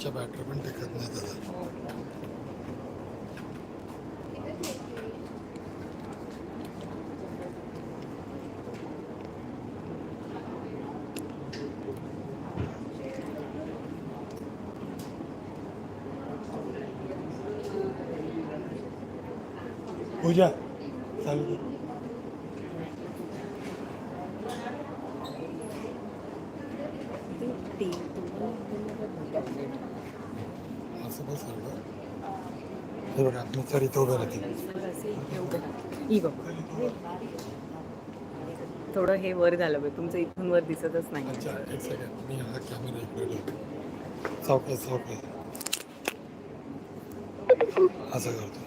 आजच्या बॅटरी पण टिकत नाही दादा. पूजा चालू असं बस हे बघा मी सर इथं उभं राहते. थोडं हे वर झालं बघ, तुमचं इथून वर दिसतच नाही. अच्छा एक सेकंड मी हा कॅमेरा इकडे ठेवतो. सावकाश सावकाश असं करतो.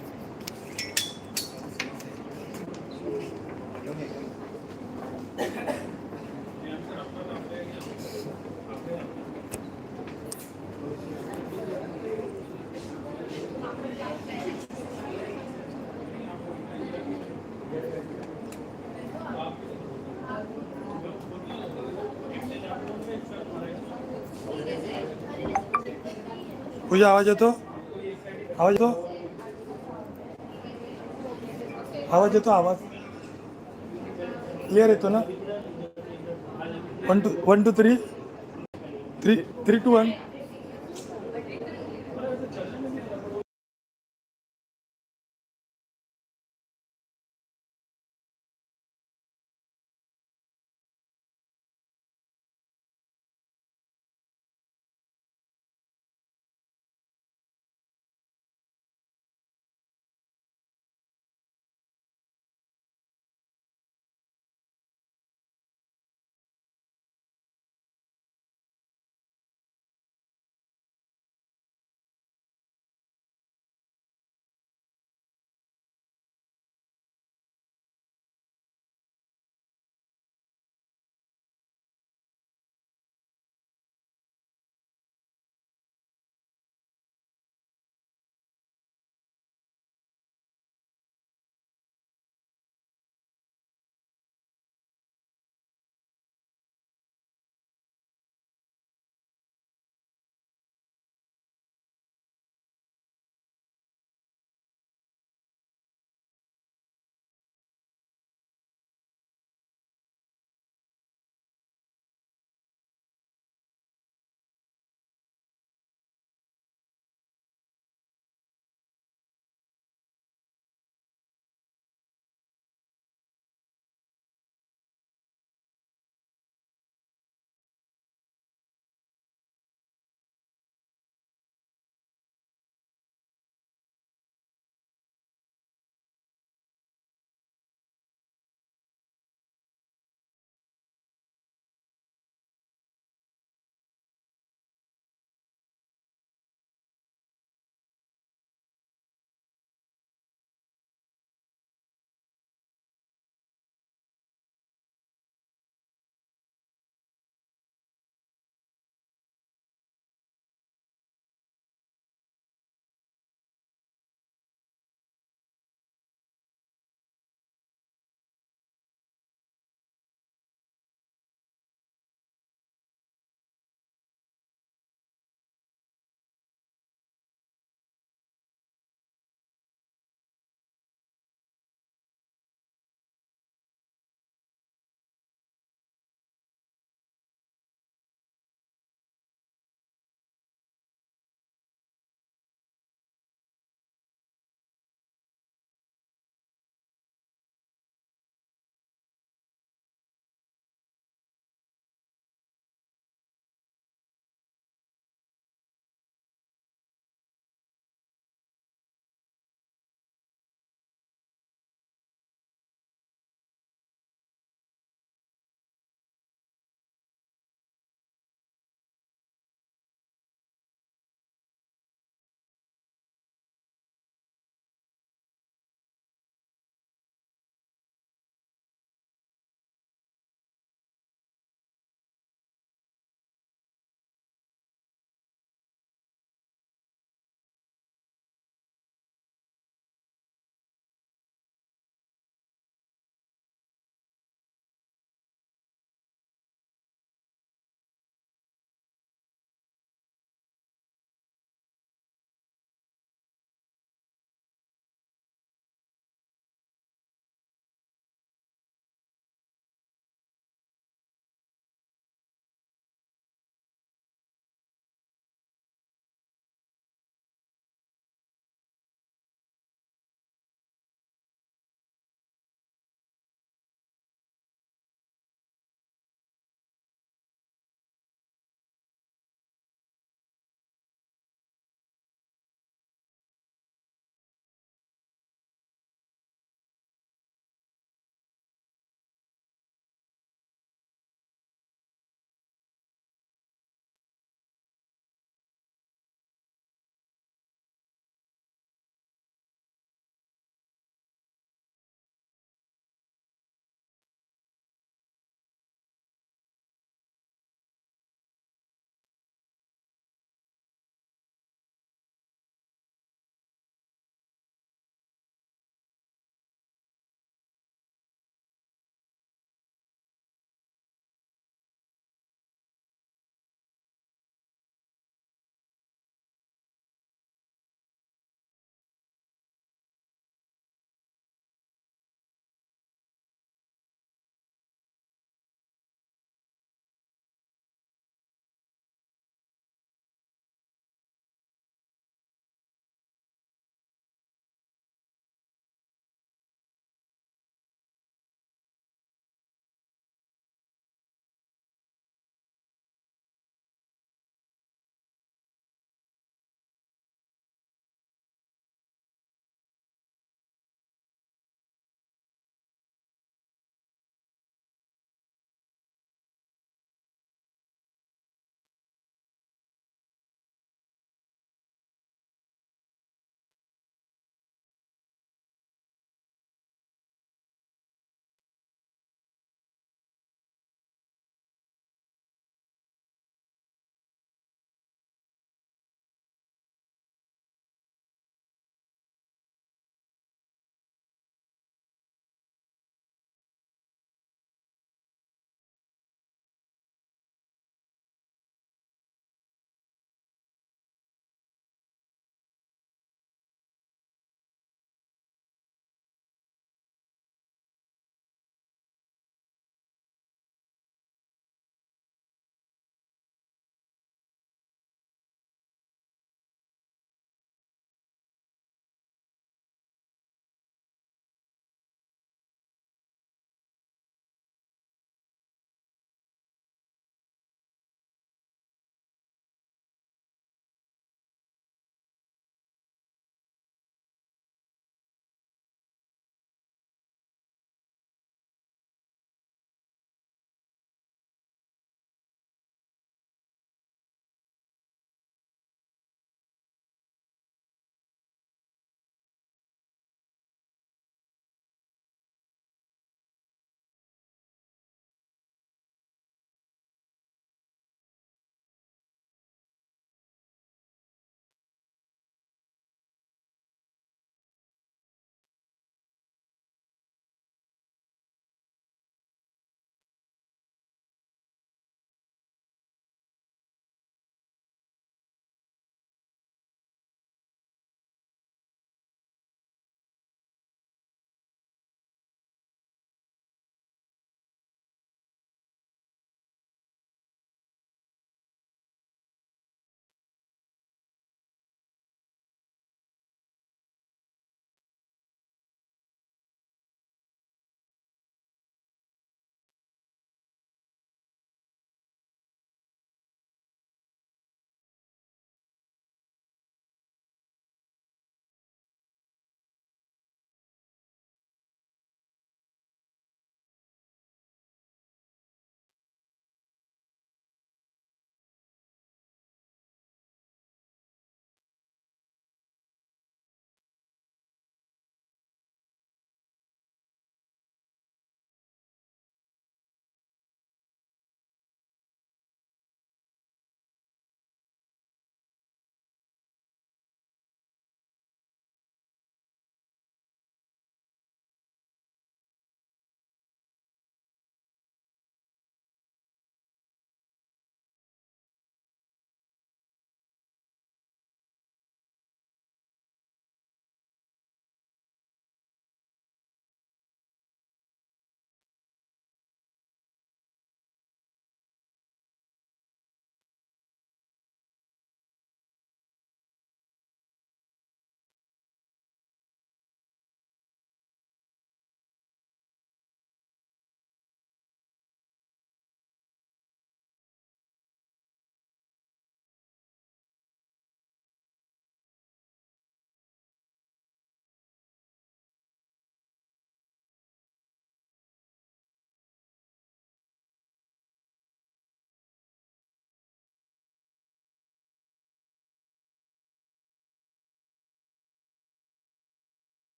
पूजा आवाज येतो? आवाज येतो? आवाज येतो? आवाज क्लिअर येतो ना? 1 2 3 3 2 1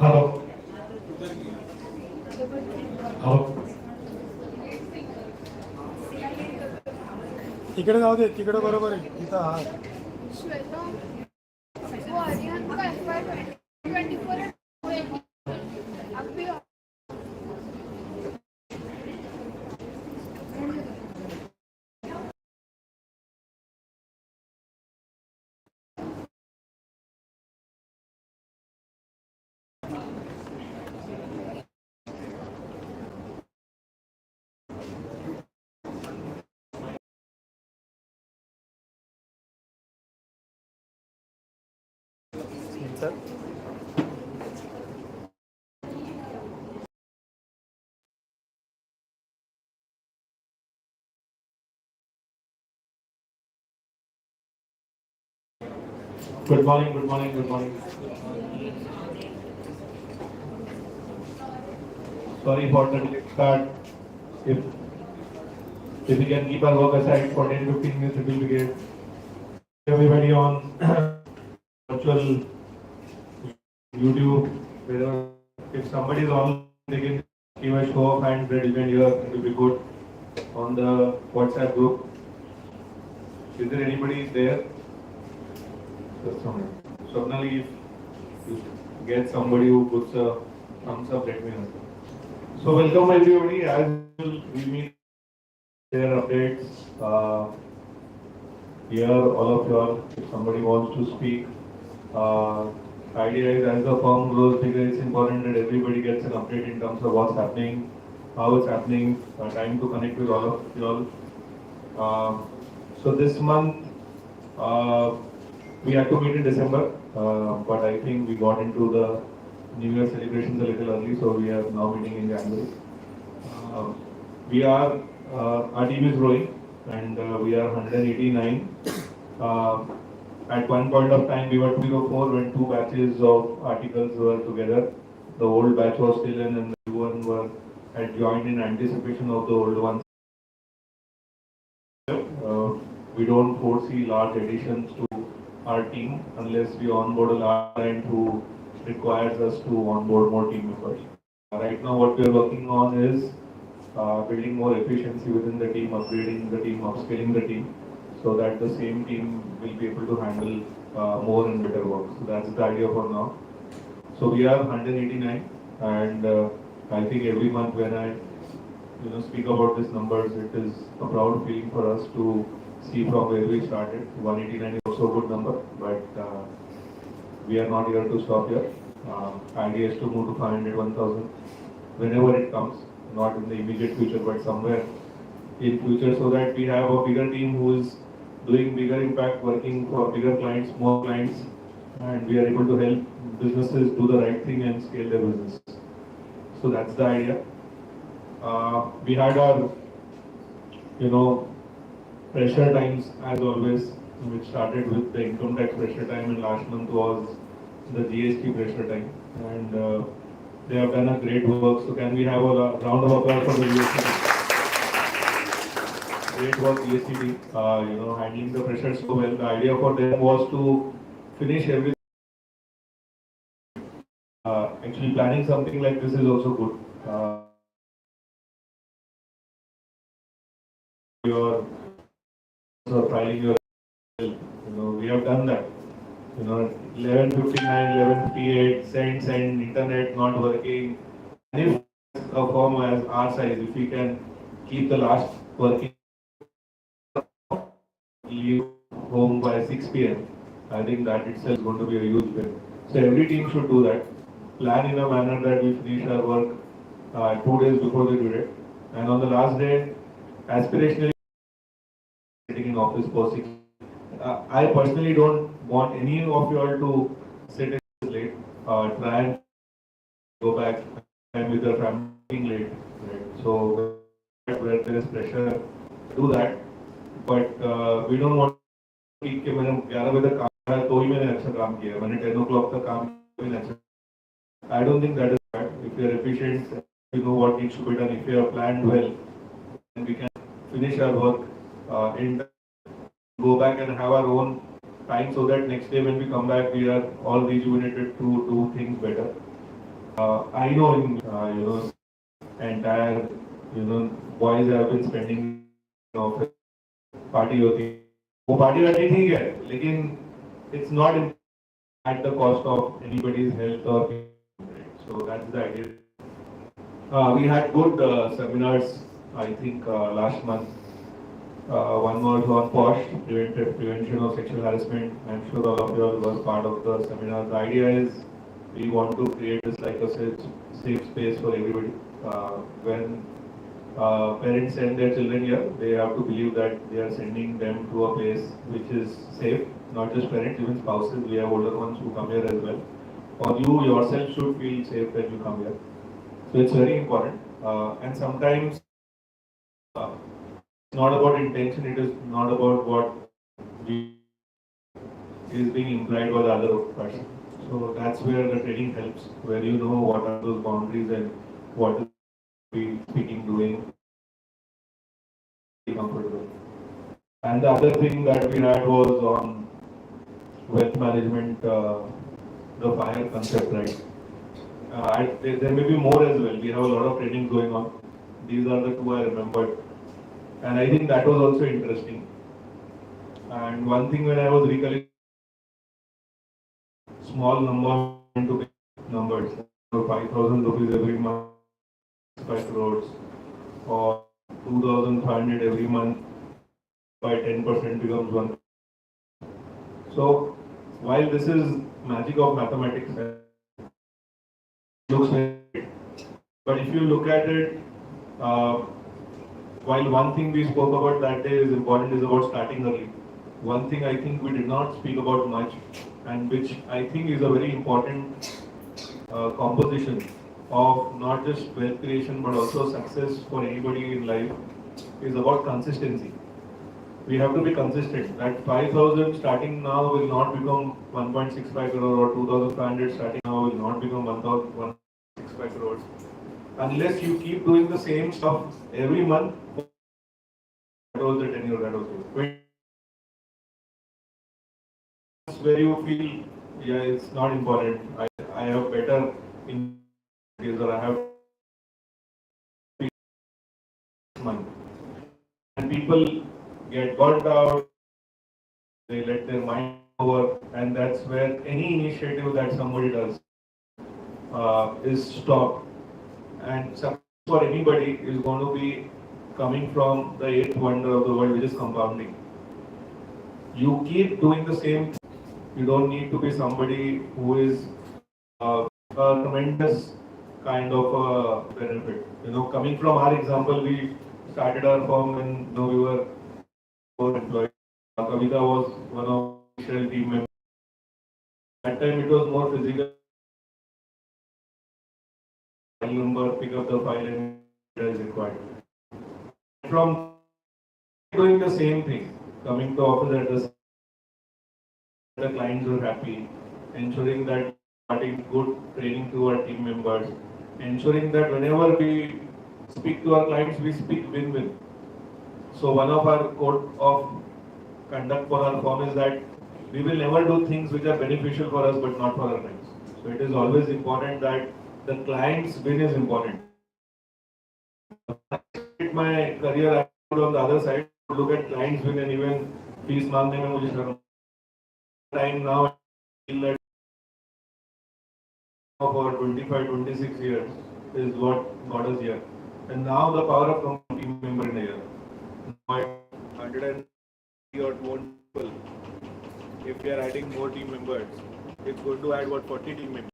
हॅलो हॅलो तिकडे जाऊ दे, तिकडे बरोबर आहे इथं. हा sir. Good morning good morning good morning. Sorry for the late start. If we can keep our work aside for 10-15 minutes, it will be great. Everybody on virtual YouTube, wherever, if somebody is on, they can give a show of hands that even here, it will be good. On the WhatsApp group, is there anybody there? Just a minute. Suddenly, if you get somebody who puts a thumbs up, let me know. So welcome everybody. As usual, we meet, share updates. Here, all of you all, if somebody wants to speak, idea is as the firm grows bigger, it's important that everybody gets an update in terms of what's happening, how it's happening, time to connect with all of you all. So this month, we had to meet in December, but I think we got into the New Year celebrations a little early, so we are now meeting in January. Our team is growing, and we are 189. At one point of time, we were 204 when two batches of articles were together. The old batch was still in, and the new one had joined in anticipation of the old one. We don't foresee large additions to our team unless we onboard a large client who requires us to onboard more team members. Right now, what we are working on is building more efficiency within the team, upgrading the team, upscaling the team, so that the same team will be able to handle more and better work. So that's the idea for now. So we are 189, and I think every month when I speak about these numbers, it is a proud feeling for us to see from where we started. 189 is also a good number, but we are not here to stop here. Idea is to move to 500, 1000 whenever it comes, not in the immediate future, but somewhere in future, so that we have a bigger team who is doing bigger impact, working for bigger clients, more clients, and we are able to help businesses do the right thing and scale their business. So that's the idea. We had our, pressure times as always, which started with the income tax pressure time, and last month was the GST pressure time, and they have done a great work. So can we have a round of applause for the GST team? Great work, GST team. Handling the pressure so well. The idea for them was to finish everything. Actually, planning something like this is also good. Your filing your, we have done that. 11:59, 11:58, send, internet not working. And if a firm as our size, if we can keep the last working, leave home by 6 p.m., I think that itself is going to be a huge win. So every team should do that. Plan in a manner that we finish our work 2 days before the due date. And on the last day, aspirationally, sitting in office for 6. I personally don't want any of you all to sit in late. Try and go back and with your family late. Right? So where there is pressure, do that. But we don't want to keep कि मैंने 11 बजे तक काम किया तो ही मैंने अच्छा काम किया. मैंने 10 o'clock तक काम किया अच्छा. I don't think that is bad. If you are efficient, you know what needs to be done. If you have planned well, then we can finish our work in go back and have our own time, so that next day when we come back, we are all rejuvenated to do things better. I know in entire boys have been spending office party होती है वो party वाली ठीक है लेकिन it's not at the cost of anybody's health or so that's the idea. We had good seminars I think last month. One was on POSH, prevention of sexual harassment. I'm sure all of you all were part of the seminar. The idea is we want to create this like a safe space for everybody. When parents send their children here, they have to believe that they are sending them to a place which is safe. Not just parents, even spouses. We have older ones who come here as well. Or you yourself should feel safe when you come here. So it's very important. And sometimes it's not about intention. It is not about what we is being implied by the other person. So that's where the training helps, where you know what are those boundaries and what is we speaking, doing, be comfortable. And the other thing that we had was on wealth management, the fire concept, right? There may be more as well. We have a lot of trainings going on. These are the two I remembered. And I think that was also interesting. And one thing when I was recollecting, small numbers into big numbers, so 5,000 rupees every month, 5 crores, or 2,500 every month by 10% becomes 1. So while this is magic of mathematics, looks very great. But if you look at it, while one thing we spoke about that day is important is about starting early. One thing I think we did not speak about much, and which I think is a very important composition of not just wealth creation but also success for anybody in life, is about consistency. We have to be consistent. That 5,000 starting now will not become 1.65 crore, or 2,500 starting now will not become 1,165 crores. Unless you keep doing the same stuff every month, that was the tenure that was good. Where you feel, yeah, it's not important. I have better in or I have money. And people get burnt out, they let their mind over, and that's where any initiative that somebody does is stopped. And success for anybody is going to be coming from the eighth wonder of the world, which is compounding. You keep doing the same. You don't need to be somebody who is a tremendous kind of benefit. Coming from our example, we started our firm when we were 4 employees. Kavita was one of the initial team members. At that time, it was more physical. File number, pick up the file, and as required. From doing the same thing, coming to office at the clients were happy, ensuring that starting good training to our team members, ensuring that whenever we speak to our clients, we speak win-win. So one of our code of conduct for our firm is that we will never do things which are beneficial for us but not for our clients. So it is always important that the client's win is important. In my career, I would on the other side look at clients win and even fees मांगने में मुझे शर्म time now I feel that for 25, 26 years is what got us here. And now the power of team member in a year. Now 130 or 200 people. If we are adding more team members, it's going to add 40 team members.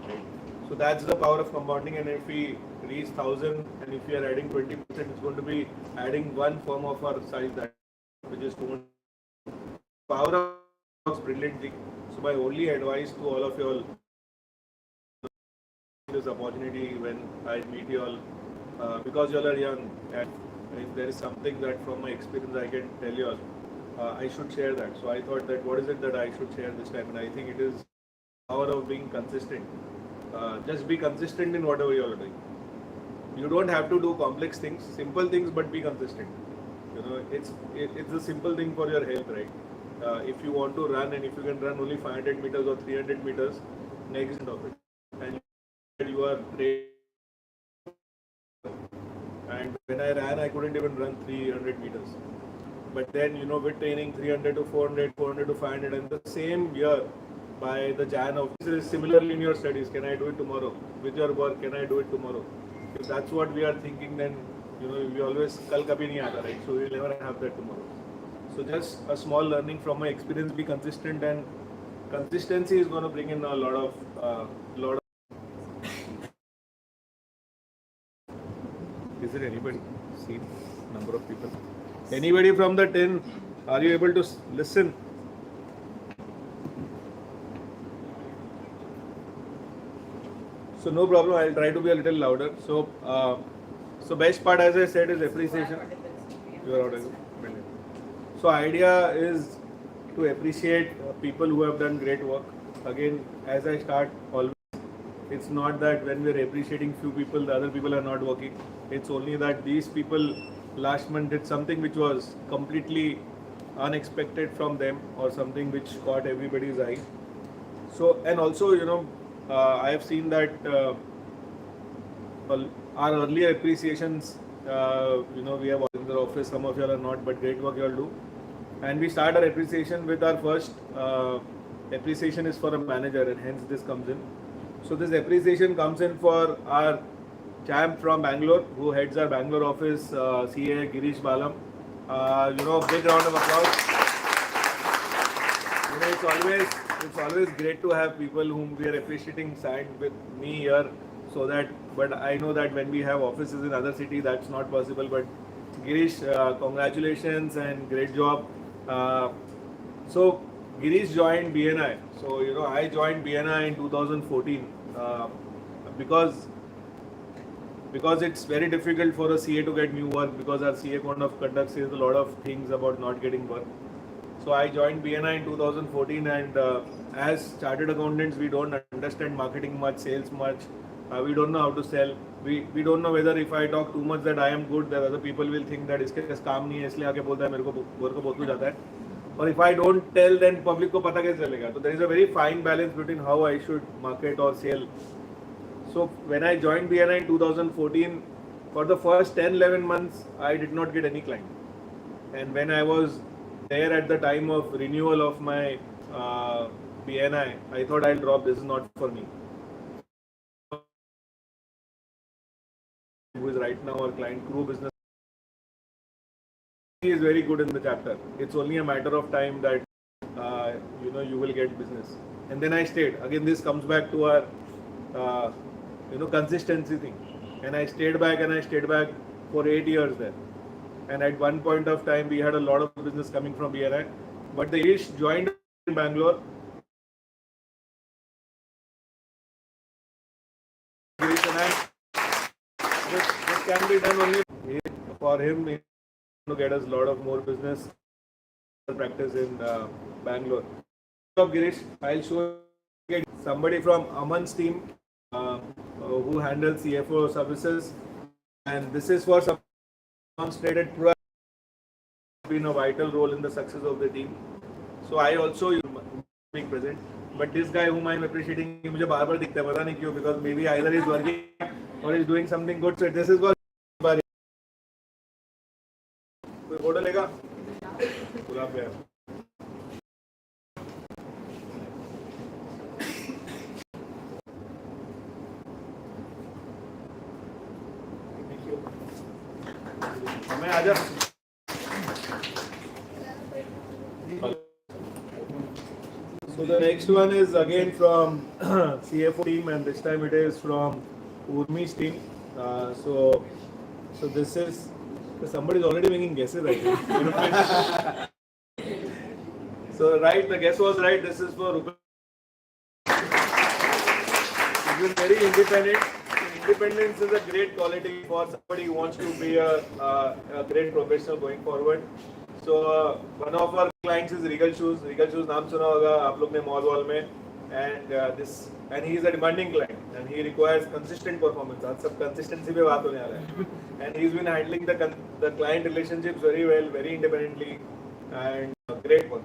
Right? So that's the power of compounding. And if we reach 1,000 and if we are adding 20%, it's going to be adding one firm of our size, that which is 200. Power works brilliantly. So my only advice to all of you all, this opportunity when I meet you all, because you all are young, and if there is something that from my experience I can tell you all, I should share that. So I thought that what is it that I should share this time, and I think it is power of being consistent. Just be consistent in whatever you are doing. You don't have to do complex things, simple things, but be consistent. It's a simple thing for your health, right? If you want to run and if you can run only 500 meters or 300 meters, next of it, and you were trained. And when I ran, I couldn't even run 300 meters. But then, with training 300 to 400, 400 to 500, and the same year, by the Jan of this is similarly in your studies. Can I do it tomorrow? With your work, can I do it tomorrow? If that's what we are thinking, then we always kal kabhi nahi aata, right? So we'll never have that tomorrow. So just a small learning from my experience: be consistent, and consistency is going to bring in a lot of. Is there anybody? See number of people. Anybody from the 10? Are you able to listen? So no problem. I'll try to be a little louder. So best part, as I said, is appreciation. You are audible. So idea is to appreciate people who have done great work. Again, as I start always, it's not that when we're appreciating few people, the other people are not working. It's only that these people last month did something which was completely unexpected from them, or something which caught everybody's eye. So, and also, I have seen that our earlier appreciations, we have in the office, some of you all are not, but great work you all do. And we start our appreciation with our first appreciation is for a manager, and hence this comes in. So this appreciation comes in for our champ from Bangalore, who heads our Bangalore office, CA Girish Balam. Big round of applause. It's always great to have people whom we are appreciating signed with me here. So that, but I know that when we have offices in other cities, that's not possible. But Girish, congratulations and great job. So Girish joined BNI. So I joined BNI in 2014 because it's very difficult for a CA to get new work, because our CA code of conduct says a lot of things about not getting work. So I joined BNI in 2014, and as chartered accountants, we don't understand marketing much, sales much. We don't know how to sell. We don't know whether if I talk too much that I am good, that other people will think that इसके पास काम नहीं है इसलिए आके बोलता है मेरे को बहुत कुछ आता है. Or if I don't tell, then public को पता कैसे चलेगा? So there is a very fine balance between how I should market or sell. So when I joined BNI in 2014, for the first 10-11 months, I did not get any client. And when I was there at the time of renewal of my BNI, I thought I'll drop. This is not for me. Who is right now our client, Crew Business. He is very good in the chapter. It's only a matter of time that you will get business. And then I stayed. Again, this comes back to our consistency thing. And I stayed back for 8 years there. And at one point of time, we had a lot of business coming from BNI. But the Ish joined in Bangalore. This can be done only for him to get us a lot of more business practice in Bangalore. Girish, I'll show you somebody from Aman's team who handles CFO services, and this is for some demonstrated been a vital role in the success of the team. So I also being present, but this guy whom I'm appreciating, मुझे बार बार दिखता है पता नहीं क्यों, because maybe either he's working or he's doing something good. So this is called कोई photo लेगा गुलाब पे हमें आजा. So the next one is again from CFO team, and this time it is from Urmi's team. So this is somebody is already making guesses, I think. So right, the guess was right. This is for Rupesh. He's been very independent. Independence is a great quality for somebody who wants to be a great professional going forward. So one of our clients is Regal Shoes. Regal Shoes नाम सुना होगा आप लोग ने mall wall में, and he is a demanding client and he requires consistent performance. आज सब consistency पे बात होने आ रहा है. And he's been handling the client relationships very well, very independently, and great work.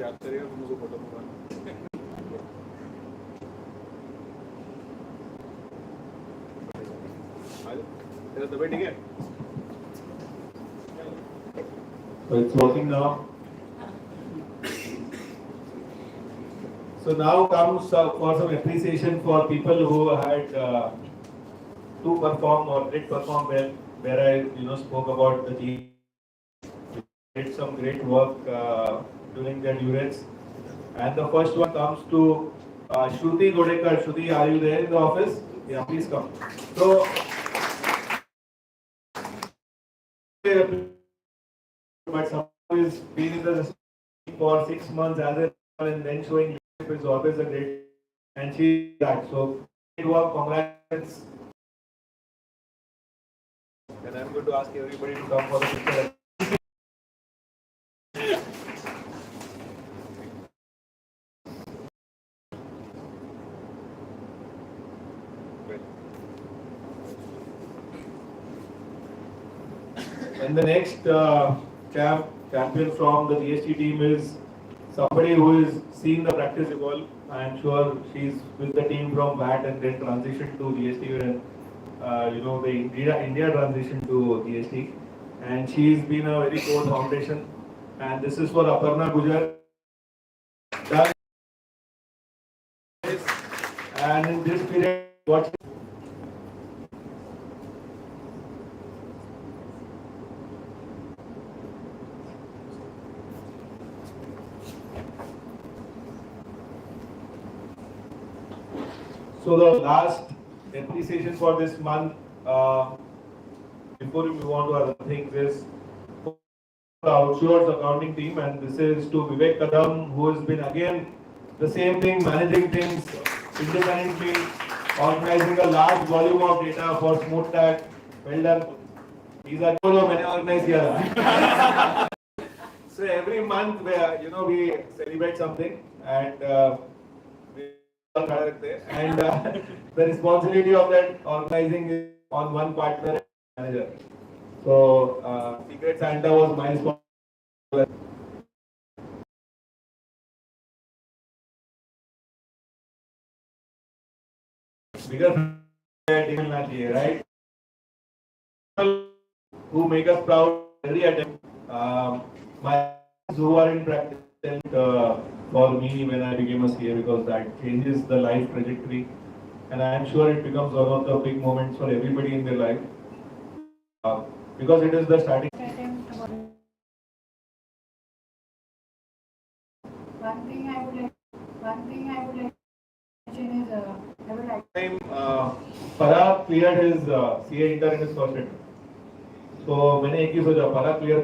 याद करेगा तो मुझे फोटो मंगवाना। तेरा तबीयत ठीक है? So it's working now. So now comes for some appreciation for people who had to perform or did perform well, where I spoke about the team did some great work during their durance. And the first one comes to Shruti Godekar. Shruti, are you there in the office? Yeah, please come. So, but someone who has been in the for 6 months as a and then showing leadership is always a great, and she that. So, great work, congrats. And I'm going to ask everybody to come for the picture. And the next champion from the GST team is somebody who is seen the practice evolve. I am sure she's with the team from VAT and then transition to GST and the India transition to GST. And she's been a very core foundation. And this is for Aparna Gujar. And in this period, what so the last appreciation for this month, before we move on to other things, is the outsourced accounting team, and this is to Vivek Kadam, who has been again the same thing, managing things independently, organizing a large volume of data for smooth tag. Well done. These are जो मैंने organize किया था. So every month we celebrate something and and the responsibility of that organizing is on one partner and manager. So Secret Santa was my responsibility. Bigger right? Who make us proud every attempt. My who are in practice for me when I became a CA, because that changes the life trajectory, and I am sure it becomes one of the big moments for everybody in their life because it is the starting. One thing I would like to mention is I would like. Time Parag cleared his CA intern in his first attempt. So मैंने एक ही सोचा Parag clear